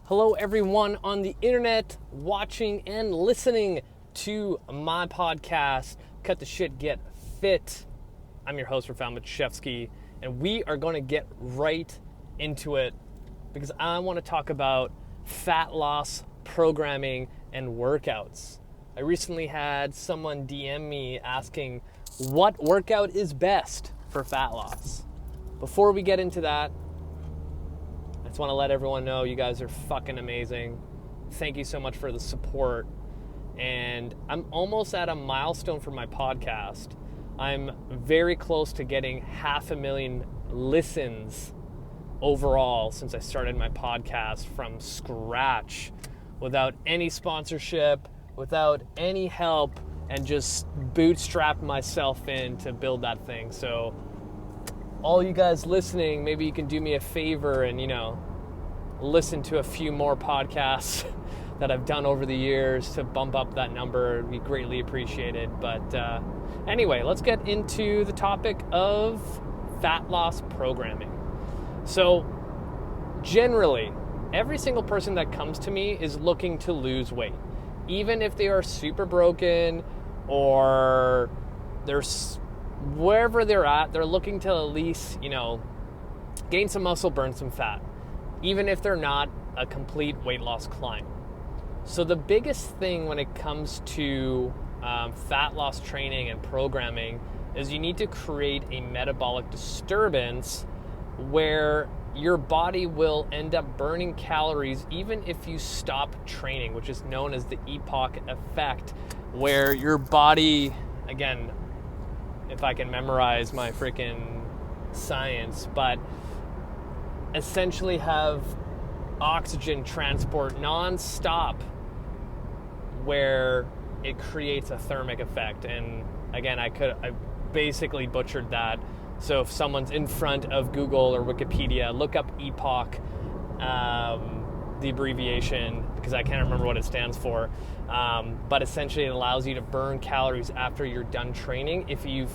Hello everyone on the internet watching and listening to my podcast, Cut the Shit, Get Fit. I'm your host, Rafal Machevsky, and we are going to get right into it because I want to talk about fat loss programming and workouts. I recently had someone DM me asking what workout is best for fat loss. Before we get into that, I just want to let everyone know you guys are fucking amazing. Thank you so much for the support. And I'm almost at a milestone for my podcast. I'm very close to getting 500,000 listens overall since I started my podcast from scratch, without any sponsorship, without any help, and just bootstrapped myself in to build that thing. So all you guys listening, maybe you can do me a favor and, listen to a few more podcasts that I've done over the years to bump up that number. It'd be greatly appreciated. But anyway, let's get into the topic of fat loss programming. So generally, every single person that comes to me is looking to lose weight. Even if they are super broken or they're wherever they're at, they're looking to at least, gain some muscle, burn some fat, even if they're not a complete weight loss climb. So the biggest thing when it comes to fat loss training and programming is you need to create a metabolic disturbance where your body will end up burning calories even if you stop training, which is known as the EPOC effect, where your body, again, if I can memorize my freaking science, but essentially have oxygen transport non-stop where it creates a thermic effect. And again, I basically butchered that. So if someone's in front of Google or Wikipedia, look up EPOC, the abbreviation, because I can't remember what it stands for. But essentially it allows you to burn calories after you're done training if you've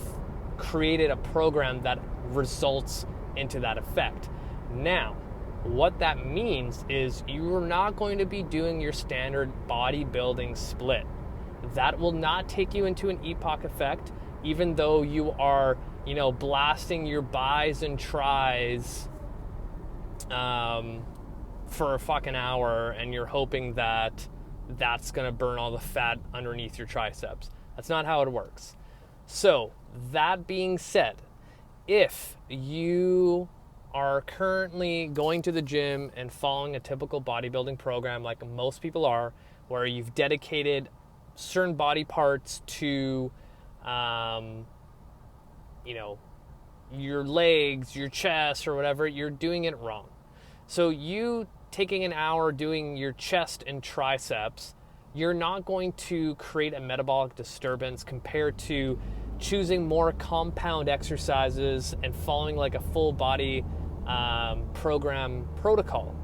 created a program that results into that effect. Now, what that means is you're not going to be doing your standard bodybuilding split. That will not take you into an EPOC effect, even though you are, blasting your bis and tris for a fucking hour, and you're hoping that that's going to burn all the fat underneath your triceps. That's not how it works. So, that being said, if you are currently going to the gym and following a typical bodybuilding program like most people are, where you've dedicated certain body parts to, your legs, your chest, or whatever, you're doing it wrong. So you taking an hour doing your chest and triceps, you're not going to create a metabolic disturbance compared to choosing more compound exercises and following like a full body program protocol.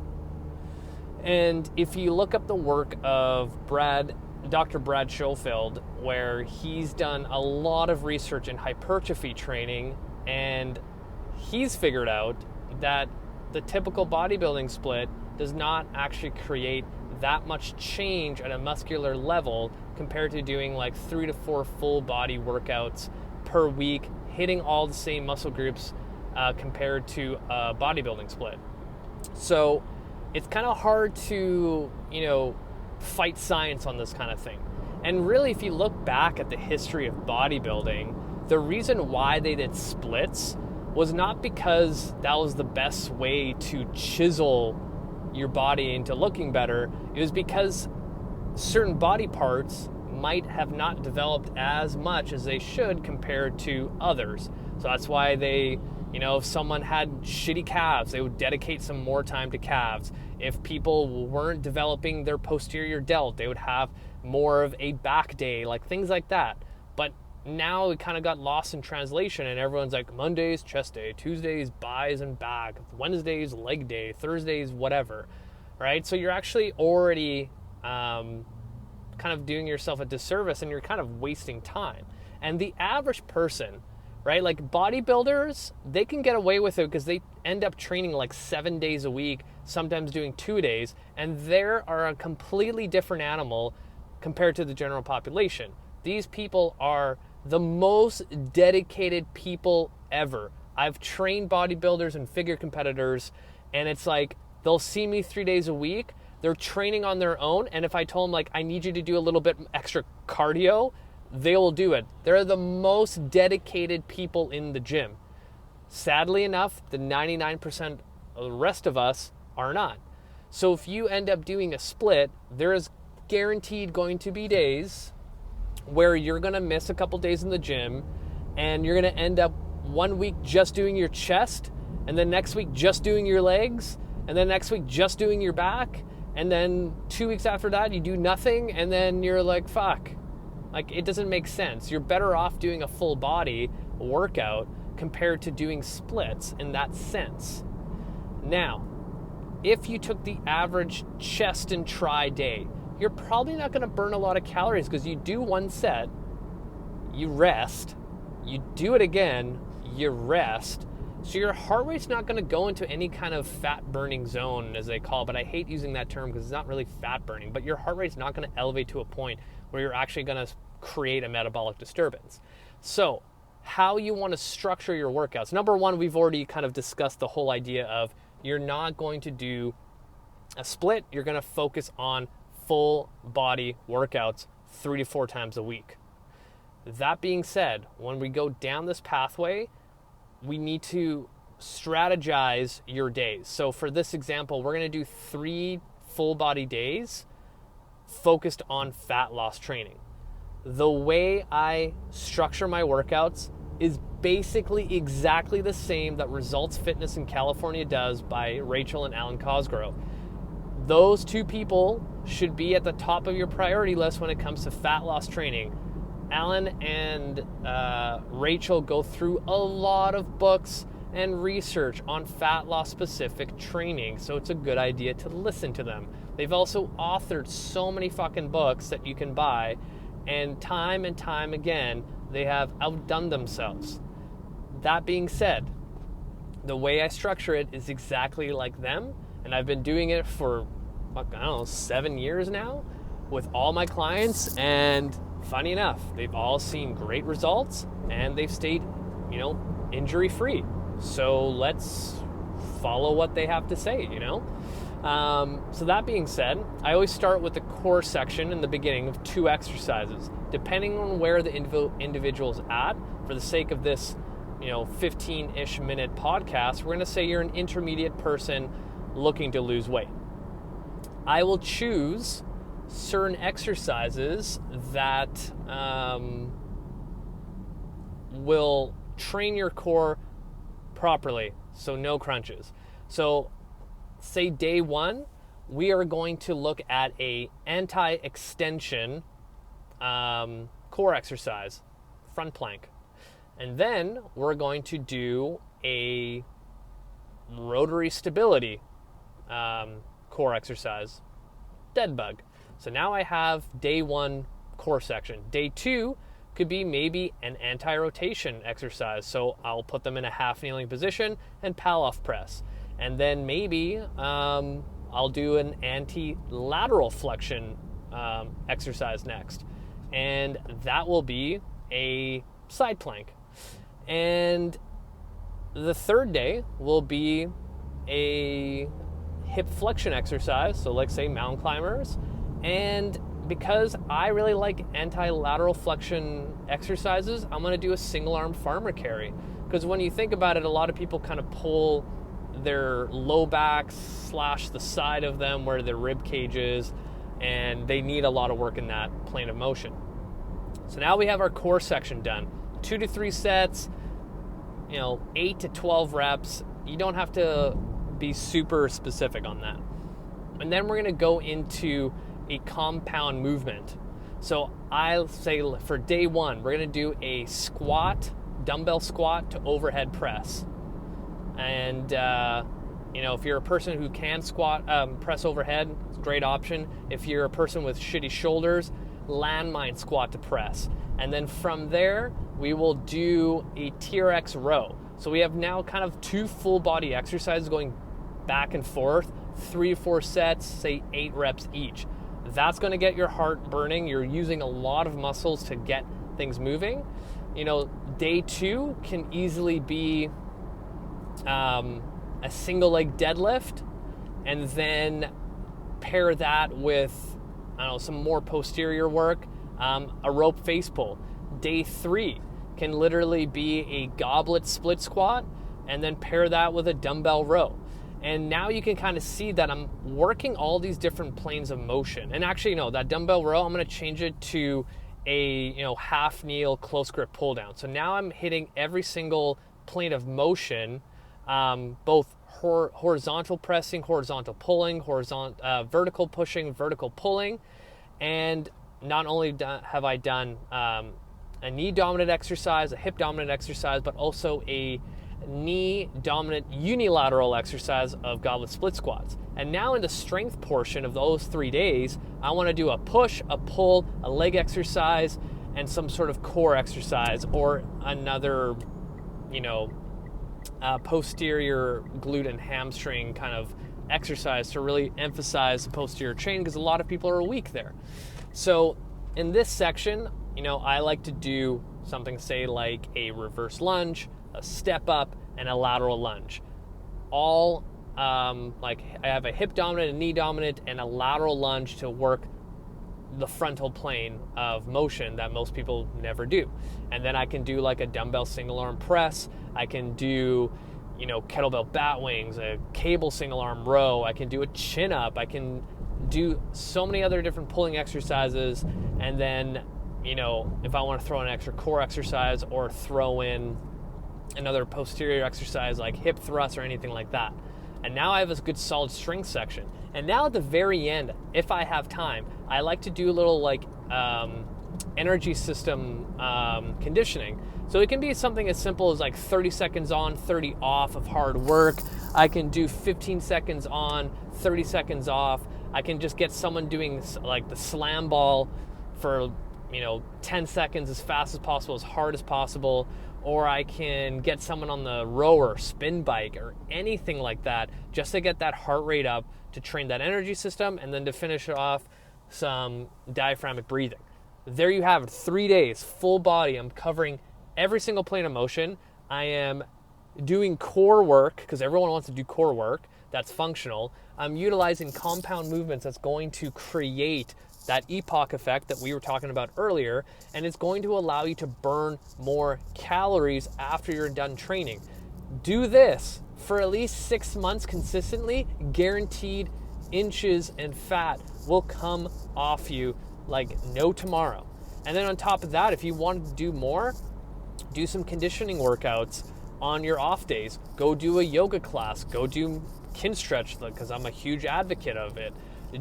And if you look up the work of Dr. Brad Schofield, where he's done a lot of research in hypertrophy training, and he's figured out that the typical bodybuilding split does not actually create that much change at a muscular level compared to doing like 3 to 4 full body workouts per week, hitting all the same muscle groups compared to a bodybuilding split. So it's kind of hard to, fight science on this kind of thing. And really, if you look back at the history of bodybuilding, the reason why they did splits was not because that was the best way to chisel your body into looking better. It was because certain body parts might have not developed as much as they should compared to others. So that's why they, if someone had shitty calves, they would dedicate some more time to calves. If people weren't developing their posterior delt, they would have more of a back day, like things like that. But now it kind of got lost in translation, and everyone's like, Monday's chest day, Tuesday's bis and back, Wednesday's leg day, Thursday's whatever, right? So you're actually already kind of doing yourself a disservice, and you're kind of wasting time. And the average person right? Like bodybuilders, they can get away with it because they end up training like 7 days a week, sometimes doing 2 days, and they are a completely different animal compared to the general population. These people are the most dedicated people ever. I've trained bodybuilders and figure competitors, and it's like they'll see me 3 days a week. They're training on their own, and if I told them, like, I need you to do a little bit extra cardio, they will do it. They're the most dedicated people in the gym. Sadly enough, the 99% of the rest of us are not. So if you end up doing a split, there is guaranteed going to be days where you're going to miss a couple days in the gym, and you're going to end up 1 week just doing your chest, and then next week just doing your legs, and then next week just doing your back, and then 2 weeks after that you do nothing, and then you're like, fuck. Like, it doesn't make sense. You're better off doing a full body workout compared to doing splits in that sense. Now, if you took the average chest and tri day, you're probably not going to burn a lot of calories because you do one set, you rest, you do it again, you rest. So your heart rate's not going to go into any kind of fat burning zone, as they call it, but I hate using that term because it's not really fat burning, but your heart rate's not going to elevate to a point where you're actually going to create a metabolic disturbance. So how you want to structure your workouts. Number one, we've already kind of discussed the whole idea of you're not going to do a split. You're going to focus on full body workouts 3 to 4 times a week. That being said, when we go down this pathway, we need to strategize your days. So for this example, we're going to do 3 full body days focused on fat loss training. The way I structure my workouts is basically exactly the same that Results Fitness in California does by Rachel and Alan Cosgrove. Those 2 people should be at the top of your priority list when it comes to fat loss training. Alan and Rachel go through a lot of books and research on fat loss specific training, so it's a good idea to listen to them. They've also authored so many fucking books that you can buy, and time again, they have outdone themselves. That being said, the way I structure it is exactly like them, and I've been doing it for, 7 years now with all my clients, and funny enough, they've all seen great results, and they've stayed, injury-free. So let's follow what they have to say, So that being said, I always start with the core section in the beginning of 2 exercises. Depending on where the individual's at, for the sake of this, 15-ish minute podcast, we're going to say you're an intermediate person looking to lose weight. I will choose certain exercises that will train your core properly, so no crunches. So say day 1, we are going to look at a anti-extension core exercise, front plank. And then we're going to do a rotary stability core exercise, dead bug. So now I have day 1 core section. Day 2 could be maybe an anti-rotation exercise. So I'll put them in a half kneeling position and pal-off press. And then maybe I'll do an anti-lateral flexion exercise next. And that will be a side plank. And the third day will be a hip flexion exercise. So like say mountain climbers. And because I really like anti-lateral flexion exercises, I'm going to do a single arm farmer carry. Because when you think about it, a lot of people kind of pull their low back / the side of them where their rib cage is, and they need a lot of work in that plane of motion. So now we have our core section done. 2 to 3 sets, 8 to 12 reps. You don't have to be super specific on that. And then we're going to go into a compound movement. So I'll say for day 1, we're going to do a squat, dumbbell squat to overhead press. And, if you're a person who can squat, press overhead, it's a great option. If you're a person with shitty shoulders, landmine squat to press. And then from there, we will do a TRX row. So we have now kind of 2 full body exercises going back and forth, 3 to 4 sets, say 8 reps each. That's going to get your heart burning. You're using a lot of muscles to get things moving. Day 2 can easily be a single leg deadlift, and then pair that with, some more posterior work, a rope face pull. Day 3 can literally be a goblet split squat, and then pair that with a dumbbell row. And now you can kind of see that I'm working all these different planes of motion. And actually, that dumbbell row, I'm going to change it to a half kneel close grip pull down. So now I'm hitting every single plane of motion, both horizontal pressing, horizontal pulling, vertical pushing, vertical pulling. And not only have I done a knee dominant exercise, a hip dominant exercise, but also a knee dominant unilateral exercise of goblet split squats. And now in the strength portion of those 3 days, I want to do a push, a pull, a leg exercise, and some sort of core exercise, or another, posterior glute and hamstring kind of exercise to really emphasize the posterior chain, because a lot of people are weak there. So in this section, I like to do something, say, like a reverse lunge, a step up, and a lateral lunge. All I have a hip dominant, a knee dominant, and a lateral lunge to work the frontal plane of motion that most people never do. And then I can do like a dumbbell single arm press. I can do, kettlebell bat wings, a cable single arm row. I can do a chin up. I can do so many other different pulling exercises. And then, if I want to throw an extra core exercise or throw in another posterior exercise like hip thrust or anything like that. And now I have a good solid strength section. And now at the very end, if I have time, I like to do a little energy system conditioning. So it can be something as simple as 30 seconds on, 30 off of hard work. I can do 15 seconds on, 30 seconds off. I can just get someone doing the slam ball for 10 seconds as fast as possible, as hard as possible. Or I can get someone on the rower, spin bike, or anything like that, just to get that heart rate up, to train that energy system, and then to finish it off, some diaphragmatic breathing. There you have it, 3 days, full body. I'm covering every single plane of motion. I am doing core work, because everyone wants to do core work. That's functional. I'm utilizing compound movements that's going to create that epoch effect that we were talking about earlier, and it's going to allow you to burn more calories after you're done training. Do this for at least 6 months consistently, guaranteed inches and fat will come off you like no tomorrow. And then on top of that, if you want to do more, do some conditioning workouts on your off days. Go do a yoga class, go do kin stretch, because I'm a huge advocate of it.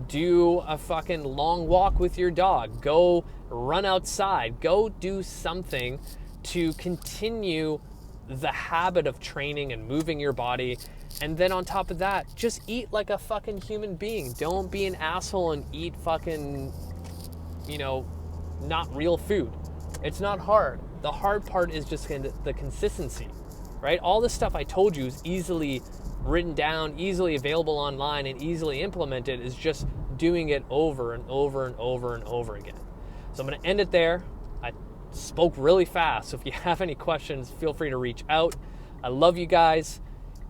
Do a fucking long walk with your dog. Go run outside. Go do something to continue the habit of training and moving your body. And then on top of that, just eat like a fucking human being. Don't be an asshole and eat fucking, not real food. It's not hard. The hard part is just the consistency, right? All this stuff I told you is easily written down, easily available online, and easily implemented. Is just doing it over and over and over and over again. So I'm going to end it there. I spoke really fast, so if you have any questions, feel free to reach out. I love you guys.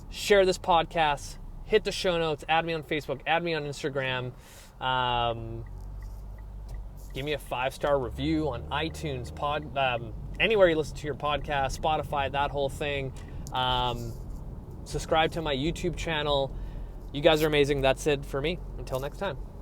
Share this podcast, hit the show notes, add me on Facebook, add me on Instagram. Give me a 5-star review on iTunes, anywhere you listen to your podcast, Spotify, that whole thing. Subscribe to my YouTube channel. You guys are amazing. That's it for me. Until next time.